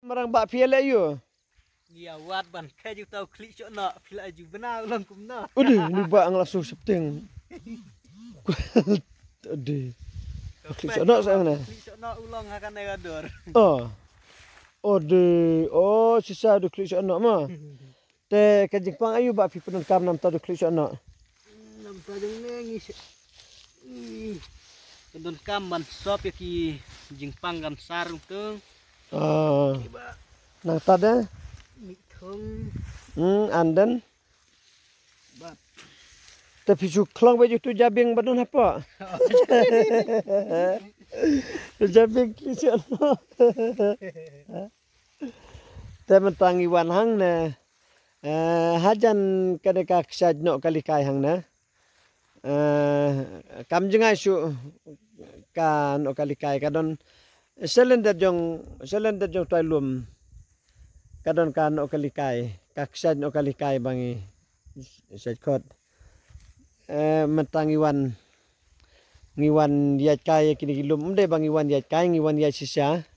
Marang bak fiele yo. Iya wat ban kayak juga tahu klik cok nak fil aju benar ulang kumna. Udah ni bak langsung septing. Aduh. Klik sana sana. Klik cok nak ulang akan negador. Oh. Oh sisa do klik sana mah. Te ke Jepang ayu bak fi penun kam nam ta do klik sana. Nam ta jeng nengis. Penun kam ban sop ya ki Jepang kan sarung tu. Ah. Nang ta de. Mikong. Anden. Bat. Tapi su klong baju tu jabing badun apa? Jabing klik sana. Te mentangi wan hang ne. Hajan kadeka ksaj no kali kai hang na. Kam jengai su kan no kali kai kadon selender jong toy lum kadon kan no kali kai kaksaj no kali kai bangi sej kot mentangi ngiwan yat kai kini lum umde bangi wan yat kai ngiwan yat sisa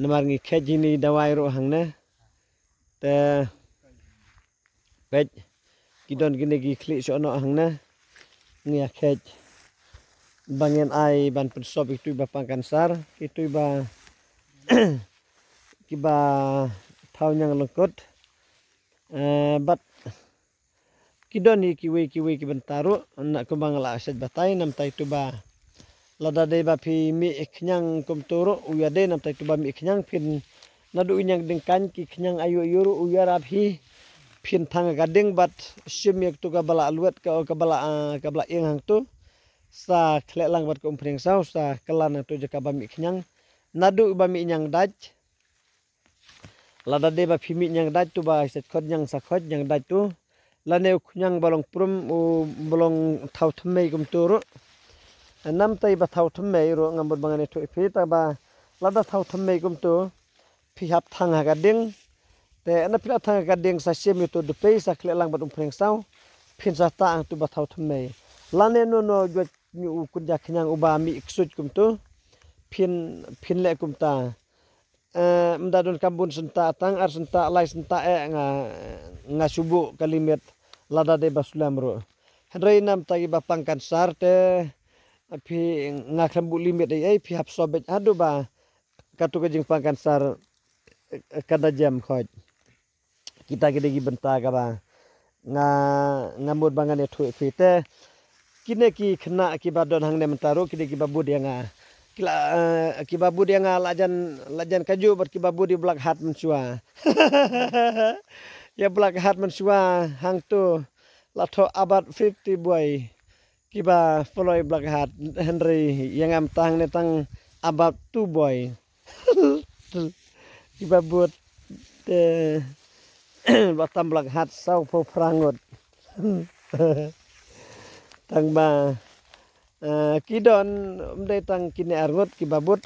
namar ngi khejini dawai ro hang na te pej kidon gini gi klik so no hang na ngi khej bangen ai ban pensop itu ba pangkansar itu ba kiba thau nyang lengkot bat kidon ni kiwi ki bentaru nak kembang la asad batai nam tai tu ba lada de ba phi mi khnyang kum turu uya de nam tai tu ba mi khnyang phin nadu nyang dengkan ki khnyang ayu yuru uya ra phi phin thang gading bat simyek tu ka bala alwet ka bala ing hang tu sa khlek lang bat ko umpreng sau sa kelan tu jaka bami khnyang nadu bami nyang daj lada de ba phimi nyang daj tu ba set khot nyang sa khot nyang daj tu lane khnyang balong prum u bolong thau thmei kum turu nam tai ba thau thmei ro ngambot bangane thu phi ta ba lada thau thmei kum tu phi hap thang ha gading te ana phi thang gading sa sem tu de pe sa khlek lang bat umpreng sau phin sa ta ang tu ba thau thmei lane no jwat nyu kunja khnyang uba mi iksut kum tu phin le kum ta mdadun kambun senta tang ar senta lai senta nga subu kalimet lada de basulam ro hendrai nam tagi bapang kan sar te phi nga khambu limit ai phi hap sobet adu ba katu ke jing pangkan sar kada jam khoj kita gede gi benta ka ba ngamut bangane thu phi te kine ki khna ki badon hang ne mentaro kine ki babu dia nga ki babu dia nga lajan kaju ber ki babu di blak hat mensua ya blak hat mensua hang tu latho abad 50 boy ki ba follow blak hat Henry yang am tang ne tang abad 2 boy ki babu te batam blak hat sau po prangot tang ba kidon umdai tang kini arngot ki babut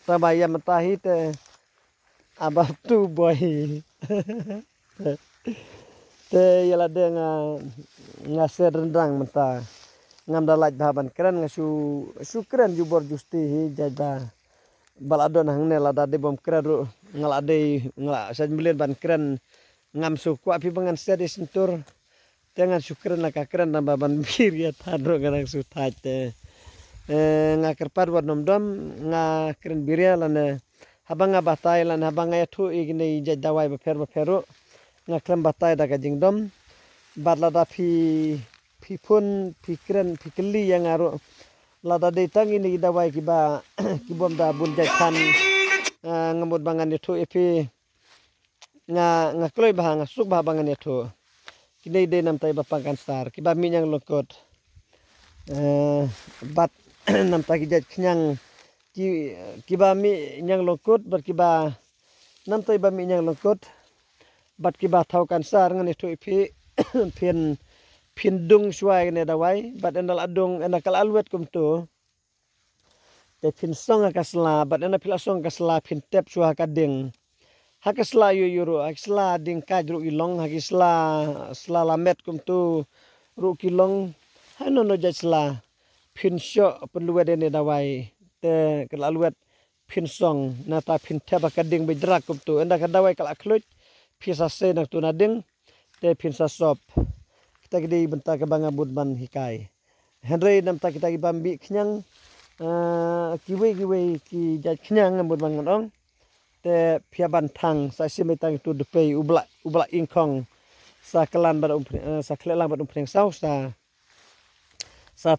tabaya matahi te abatu boy te yala de nga ser rendang menta ngam dalaj baban keren su keren jubor justi hi jaja baladon hang ne lada de bom keren ru ngalade ngala saj melen ban keren ngam su kwa pi bangan sedi sentur jangan syukuran nak keren nambah ban bir ya tadro kadang sutat ngakar par war nom dom ngakren birya lan habang batai lan habang itu igni jadawai baperu ngakrem batai daga jingdom badla da phi pun pikren pikeli yang aru lada detang ini dawai kiba kibom da bun jakan ngamut bangan itu epi ngakloi bah ngasuk bah bangan itu kini de nam tai bapangkan star kiba minyang lokot bat nam tai kijat knyang kiba mi nyang lokot ber kiba nam tai ba mi nyang lokot bat kiba thau kan sar ngan itu ipi pin dung suai ne dawai bat endal adung enakal alwet kum tu te pin song akasla bat ena pila song kasla pin tep suha kading hakisla yuru hakisla ding kajru ilong hakisla lamet kum tu ru kilong hanono jasla pin syo perlu dene dawai te kelaluet pin song na ta pin teba kading bidrak kum tu anda kadawai kala klut pisa se nak tu nading te pin sa sop kita gede benta ke banga budman hikai Henry nam ta kita bambi knyang kiwe ki jat knyang bud bangan ong te pia bantang sa simetang tu depe ubla ingkong sa kelan bar sa klelang bar umpreng sau sa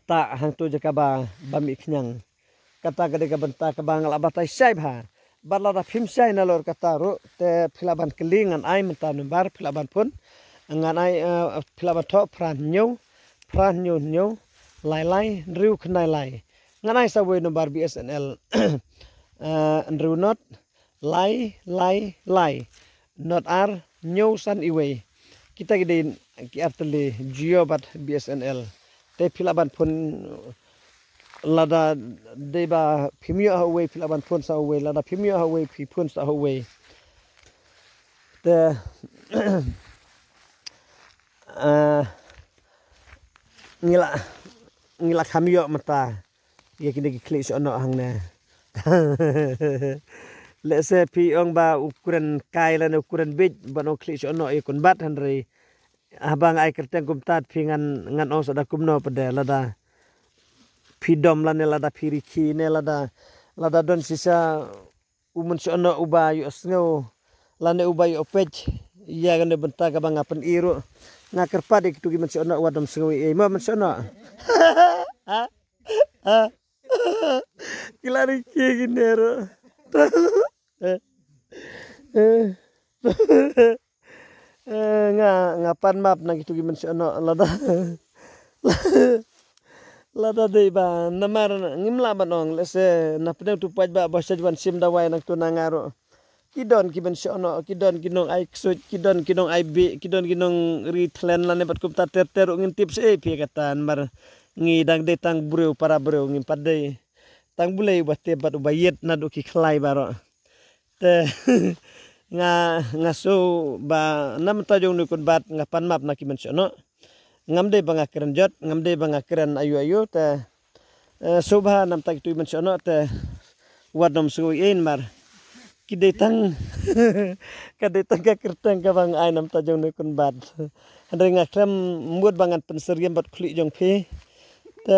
ta hang tu jakaba bambi knyang kata gede ka benta ka bangal abatai sai bha barla da phim sai na lor kata ro te philaban kelingan ai menta numbar philaban pun ngan ai philaban tho pran nyu lai riu khnai lai ngan ai sa we number BSNL riu not lai not ar nyu san iwe kita gede ki artele jio bat BSNL te philaban pun lada deba phimyo hawe philaban pun sa hawe lada phimyo hawe phi pun sa hawe te ngila khamyo mata ye kini klik sono hang na le se pi ong ba ukuran kai lan ukuran bit ban ong klik sono e kun bat hanri abang ai kerteng kum tat phi ngan ong sada kumno pada lada pidom lan lada piriki ne lada don sisa umun sono uba yu sngo lan uba yu opej ya kan benta ka bang apen iru ngakar pade kitu giman sono wadam sngo e ma man sono kilari kinero ngapan map na kitu giman sono lada dei ba namar ngimla banong lese na pneu tu paj ba basa jwan sim dawai nak tu nangaro kidon kiben sono kidon kinong ai ksut kidon kinong ai b kidon kinong ritlen lan bat kum ta ter ngin tips e pi katan mar ngi dang de tang breu para breu ngim padai tang bulai batte bat ubayet na do ki khlai baro te nga so ba nam ta jong nukun bat ngapan map na kiben sono ngamde banga keren jot ngamde banga keren ayu te sobha nam tak tu men sono te wadom sui ein mar kidetang kadetang ka kertang ka bang ai nam ta jong ne kun bad andre ngakram mud bangan pensergem bat khli jong phe te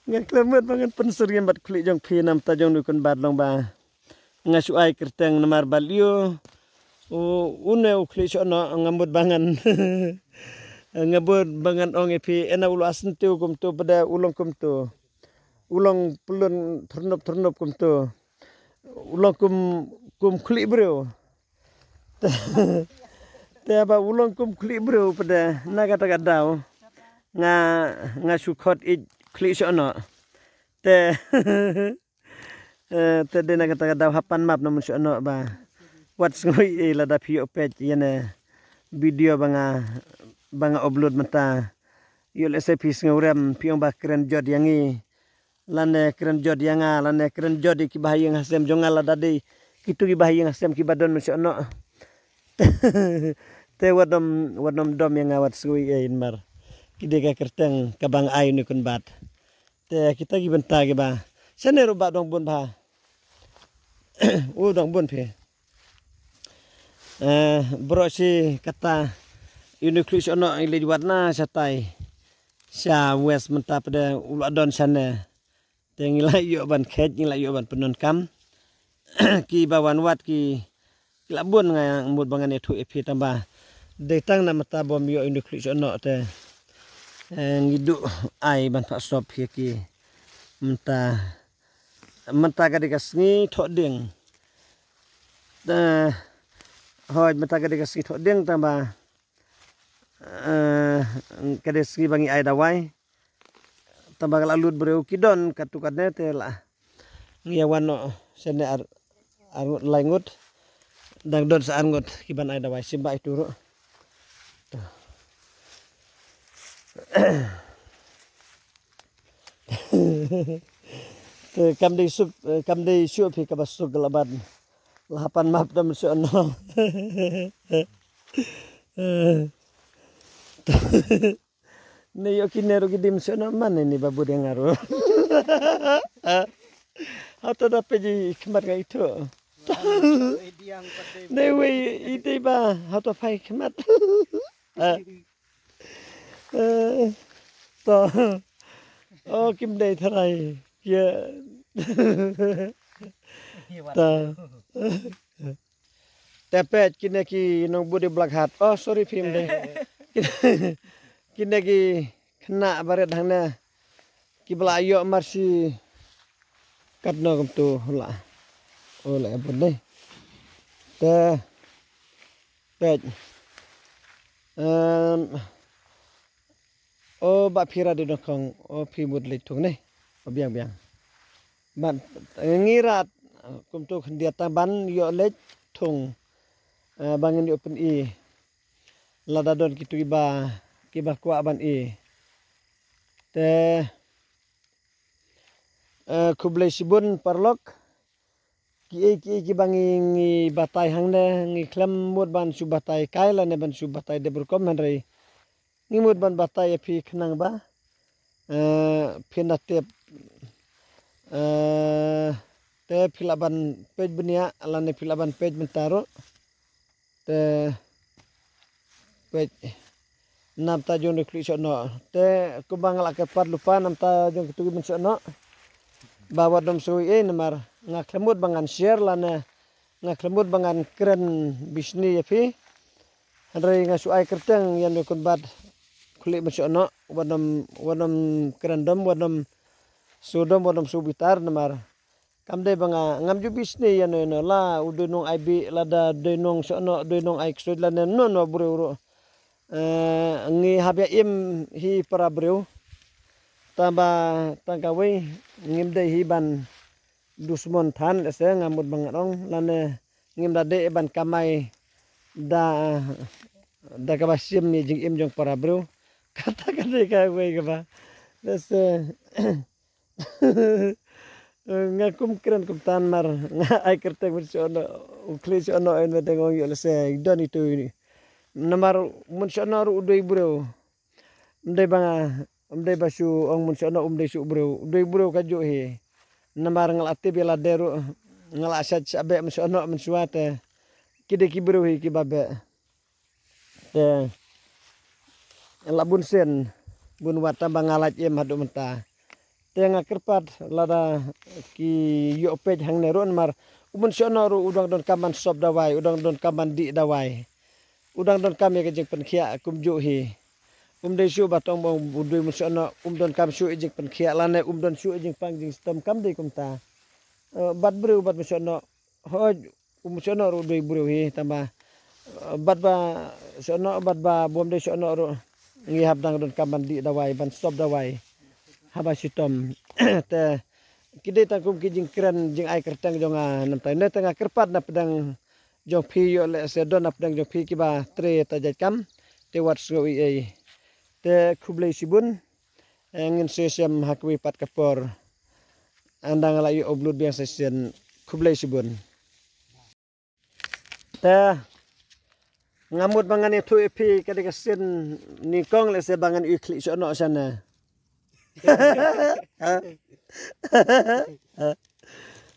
ngakram mud bangan pensergem bat khli jong phe nam ta jong ne kun bad long ba ngasu ai kertang namar balio une ukli sono ngambut bangan ngambut bangan ong epi ena ulu asen tu kum tu pada ulong kum tu ulong pelun ternop kum tu ulong kum kli bro te ba ulong kum kli bro pada na kata kadau nga sukot I kli sono te te de na kata kadau hapan map namun sono ba what's ngoi lada phi opet yene video banga upload mata yul sp ngurem piong ba keren jod yangi lane keren jod yanga lane keren jod ki bahayang hasem jongal lada de kitu ki bahayang hasem ki badon mesono te wadom dom yang awat sui in mar kide ka kerteng kabang ai ni kun bat te kita ki benta ke ba senero ba dong bun ba dong bun phe bro si kata uniklus ono ile warna satai sa west menta pada uladon sana tengila yo ban khet ngila yo ban penon kam ki bawan wat ki labun nga mud bangan etu epi tambah detang na mata bom yo uniklus ono te ngidu ai ban pak sop ki menta kadikas ni thoding hoj mata kade kasi tho deng tamba kade ski bangi ai dawai tamba lalut breu kidon katukane te la ngiawano sene arngut laingut dang don sa arngut kiban ai dawai simba itu ro kam de sup hi kabasuk galaban lapan map dam sono Nih yo kinero gidim sono mana ni babu dengaru. Atau dapat ji kemat ngai itu. Nih we itu ba atau fai kemat. To. Oh kim dei tharai kia. Ta. Tepet kineki nong budi belakhat. Oh sorry film deh. Kineki kena baret hangna. Kibla ayo marsi katno kum tu la. Oh la apa deh. Te. Pet. Oh bak pira di dokong. Oh pi mud litung nih. Oh biang. Ban ngirat kum tu dia taban yo lech tung. Bangin di open i. Ladadon kitu iba kuak ban i. Te kublai sibun parlok ki bangi ngi batai hangde ngi klem mud ban su batai kaila ne ban su batai de berkom handai ngi mud ban batai phi khnang ba phinatep te philaban pej benia alane philaban pej mentaro te pej namta jong kli sono te kubang la ke pat lupa namta jong tu men sono bawa dom sui namar ngaklemut bangan share lana ngaklemut bangan keren bisni yapi handai ngasuai kerteng yang dokon bad kli men sono wadom keren dom wadom subitar namar kamde banga ngamju bisni yang no la udunong IB lada denong sono denong aiksud lana no buru ngi habya im hi para breu tambah tangkawi ngimde hi ban dusmon than ese ngamut bangarong lane ngimdade ban kamai da kabasim ni jing im jong para breu kata ka we ka ese ngakum keren kum tan mar nga ai kertek bersono ukli sono en metengong yo lese don itu ini namar mun sono ru doi bro ndai banga umdai basu ong mun sono umdai su bro doi bro kajo he namar ngalati bela deru ngalasat sabe mun sono mun suate kide ki bro he ki babe te labun sen bun wata bangalat em hadu menta te ngakerpat lada ki yo pej hang neron mar mun sono ru udang don kaman sob dawai udang don kaman di dawai udang don kami ke jeng penkhia kumju hi umdai su batong bong budui musono don kam su jeng penkhia lane don su jeng pang jeng stom kam dei kumta bat bru bat musono hoj musono ru dui bru hi tambah bat ba sono bat ba bom dei sono ru ngi hab dang don kaman di dawai ban stop dawai haba sitom te kide tangkum ki jeng keren jeng ai kertang jonga nam tai ne tengah kerpat na pedang jong phi yo le se don apdang jong phi ki ba tre ta jat kam te wat so i te kublai sibun ngin sesem hakwi pat kapor andang la yo oblud biang sesen kublai sibun te ngamut bangan itu epi kadek sen ni kong le se bangan ikli sono sana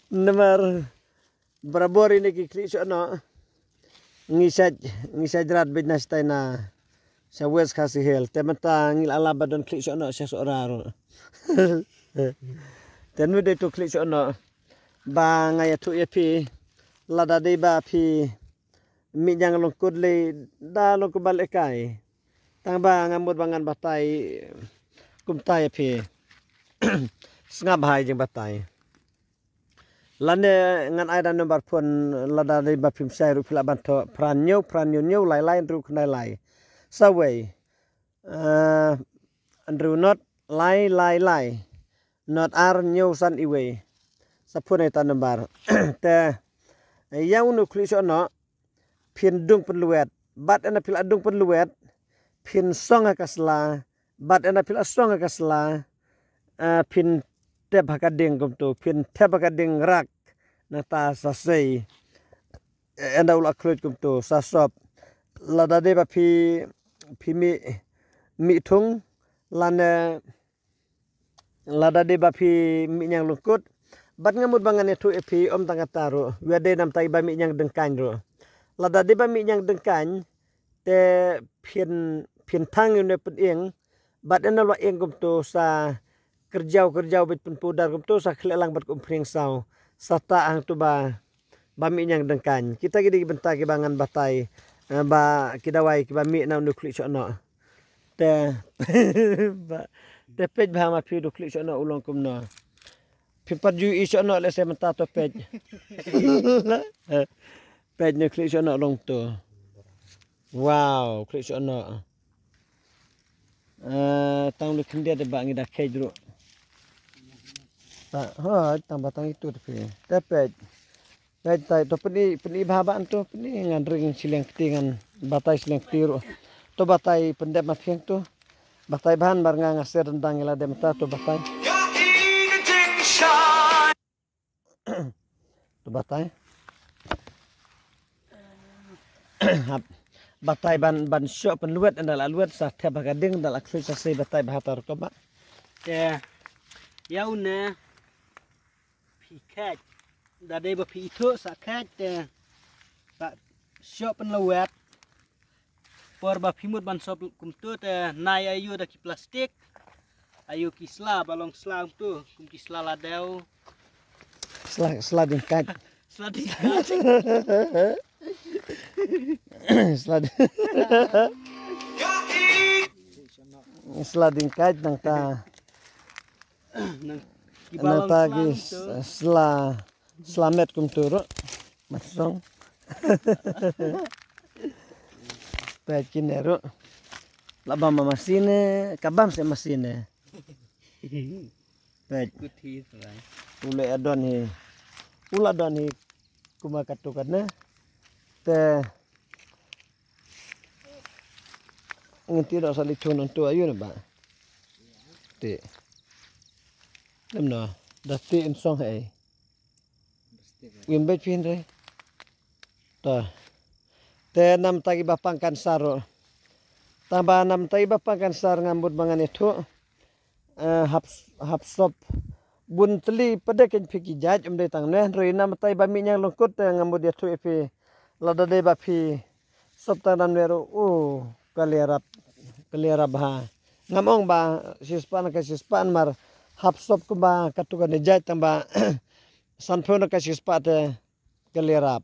Nomor berabor ini kikli sono ngisaj rat binas taina sa wes kasih hel temata ngil ala badon klik sono sa soraro tenu de to klik sono ba ngaya tu epi lada de ba pi mi jang longkud le da lo ko balekai tang ba ngamut bangan batai kumtai epi sngab hai jeng batai lane ngan aidan nomor pun lada de ba pim sai ru pila banto pran nyu lai ru knai lai saway andrew not lai not ar nyu san iwe sapun eta nomor te yang unu klis ono pin dung penluet bat ena pila dung penluet pin song akasla bat ena pila song akasla pin te bakading kumtu pin te bakading rak nata sasei enda ula klut kumtu sasop lada de ba pi mi thung lana lada de bapi minyang lungkut bat ngamut bangan itu epi om tangga taru wede nam tai ba minyang dengkan ro lada de ba minyang dengkan te phian thang ne pedieng bat ena lo eng gum to sa kerjau bet pudar gum to sa khlelang bat kum phring sau sata ang tu ba minyang dengkan kita gidi bentar ke bangan batai ba kidawai ki ba mi na nukli chona te te pej ba ma phi nukli chona ulong kum no phi pat ju i chona le se mata to pej pej nukli chona long to wow kli chona tang lu khindia de ba ngi da khej ru ta ha tang batang itu te pej pej tai to peni bhaban to peni ngandring sileng ketingan batai sileng tiru to batai pendep mafiang to batai bahan bar nga ngaser rendang ila dem ta to batai to batai batai ban syok penluet andal aluet sa thep bagading dal aksui sa sei batai bahatar ko ba te yau ne phi khat da de ba phi thu sa khat te ba shop pen lawat por ba phimut ban shop kum tu te nai ayu da ki plastik ayu ki sla balong sla tu kum ki sla la deu slading kat sladi slading kat nang ta nang ki nang balong ta sla gi slamet kum turu masong pekinero laba masine kabam se masine pek kuthi rai ule adoni ula doni kuma katukane te ngenti do sali chun tu ayu ne ba te lemno dati in song hai wim bet pin re ta te nam tagi bapangkan saro tambah nam tagi bapangkan sar ngambut mangan itu hap sop bun teli pedekin piki jaj umde tang ne roi nam tai ba minyang longkut ngambut dia tu epi lada de ba phi sop tang nam nero kaliara bah ngamong ba sispan mar hap sop ku ba katukan jaj tang ba sanphona ka sispat kaliara